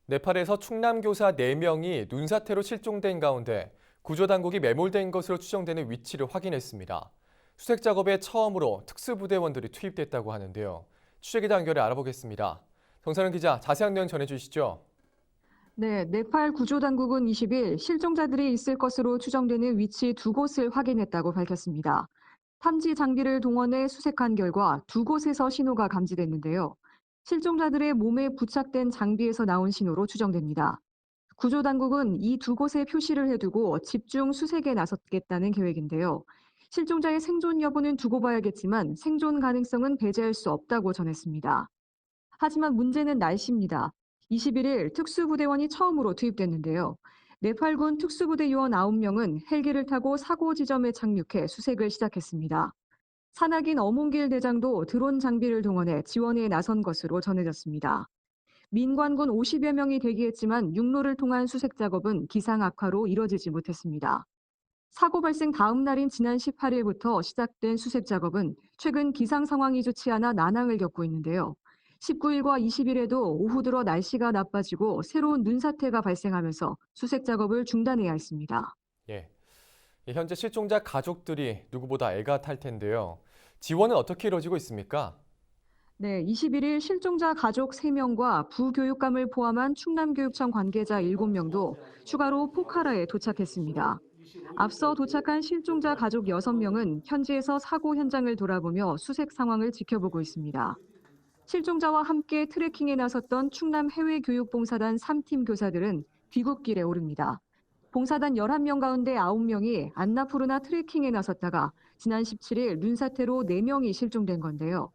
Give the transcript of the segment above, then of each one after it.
네팔에서 충남교사 4명이 눈사태로 실종된 가운데 구조당국이 매몰된 것으로 추정되는 위치를 확인했습니다. 수색 작업에 처음으로 특수부대원들이 투입됐다고 하는데요. 취재기자 연결해 알아보겠습니다. 정선은 기자, 자세한 내용 전해주시죠. 네, 네팔 구조당국은 20일 실종자들이 있을 것으로 추정되는 위치 2곳을 확인했다고 밝혔습니다. 탐지 장비를 동원해 수색한 결과 2곳에서 신호가 감지됐는데요. 실종자들의 몸에 부착된 장비에서 나온 신호로 추정됩니다. 구조당국은 이 2곳에 표시를 해두고 집중 수색에 나섰겠다는 계획인데요. 실종자의 생존 여부는 두고 봐야겠지만 생존 가능성은 배제할 수 없다고 전했습니다. 하지만 문제는 날씨입니다. 21일 특수부대원이 처음으로 투입됐는데요. 네팔군 특수부대 요원 9명은 헬기를 타고 사고 지점에 착륙해 수색을 시작했습니다. 산악인 어몽길 대장도 드론 장비를 동원해 지원에 나선 것으로 전해졌습니다. 민관군 50여 명이 대기했지만 육로를 통한 수색 작업은 기상 악화로 이뤄지지 못했습니다. 사고 발생 다음 날인 지난 18일부터 시작된 수색 작업은 최근 기상 상황이 좋지 않아 난항을 겪고 있는데요. 19일과 20일에도 오후 들어 날씨가 나빠지고 새로운 눈사태가 발생하면서 수색 작업을 중단해야 했습니다. 예. 현재 실종자 가족들이 누구보다 애가 탈 텐데요. 지원은 어떻게 이루어지고 있습니까? 네, 21일 실종자 가족 3명과 부교육감을 포함한 충남교육청 관계자 7명도 추가로 포카라에 도착했습니다. 앞서 도착한 실종자 가족 6명은 현지에서 사고 현장을 돌아보며 수색 상황을 지켜보고 있습니다. 실종자와 함께 트레킹에 나섰던 충남 해외교육봉사단 3팀 교사들은 귀국길에 오릅니다. 봉사단 11명 가운데 9명이 안나푸르나 트레킹에 나섰다가 지난 17일 눈사태로 4명이 실종된 건데요.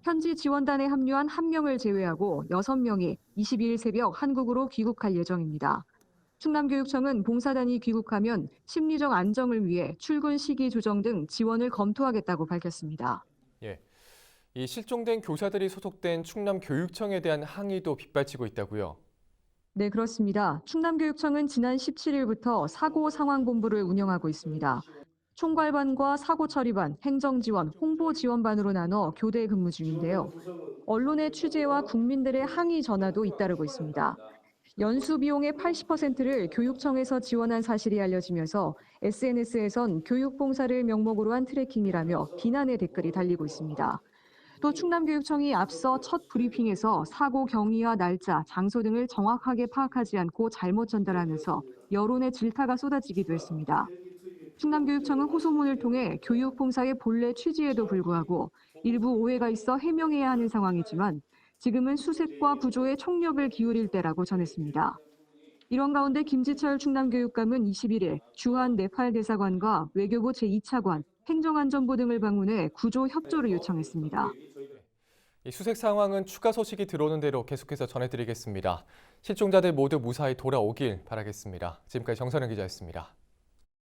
현지 지원단에 합류한 1명을 제외하고 6명이 22일 새벽 한국으로 귀국할 예정입니다. 충남교육청은 봉사단이 귀국하면 심리적 안정을 위해 출근 시기 조정 등 지원을 검토하겠다고 밝혔습니다. 예. 이 실종된 교사들이 소속된 충남교육청에 대한 항의도 빗발치고 있다고요. 네, 그렇습니다. 충남교육청은 지난 17일부터 사고 상황본부를 운영하고 있습니다. 총괄반과 사고 처리반, 행정지원, 홍보지원반으로 나눠 교대 근무 중인데요. 언론의 취재와 국민들의 항의 전화도 잇따르고 있습니다. 연수 비용의 80%를 교육청에서 지원한 사실이 알려지면서 SNS에선 교육봉사를 명목으로 한 트래킹이라며 비난의 댓글이 달리고 있습니다. 또 충남교육청이 앞서 첫 브리핑에서 사고 경위와 날짜, 장소 등을 정확하게 파악하지 않고 잘못 전달하면서 여론의 질타가 쏟아지기도 했습니다. 충남교육청은 호소문을 통해 교육봉사의 본래 취지에도 불구하고 일부 오해가 있어 해명해야 하는 상황이지만 지금은 수색과 구조에 총력을 기울일 때라고 전했습니다. 이런 가운데 김지철 충남교육감은 21일 주한 네팔 대사관과 외교부 제2차관, 행정안전부 등을 방문해 구조 협조를 요청했습니다. 이 수색 상황은 추가 소식이 들어오는 대로 계속해서 전해드리겠습니다. 실종자들 모두 무사히 돌아오길 바라겠습니다. 지금까지 정선영 기자였습니다.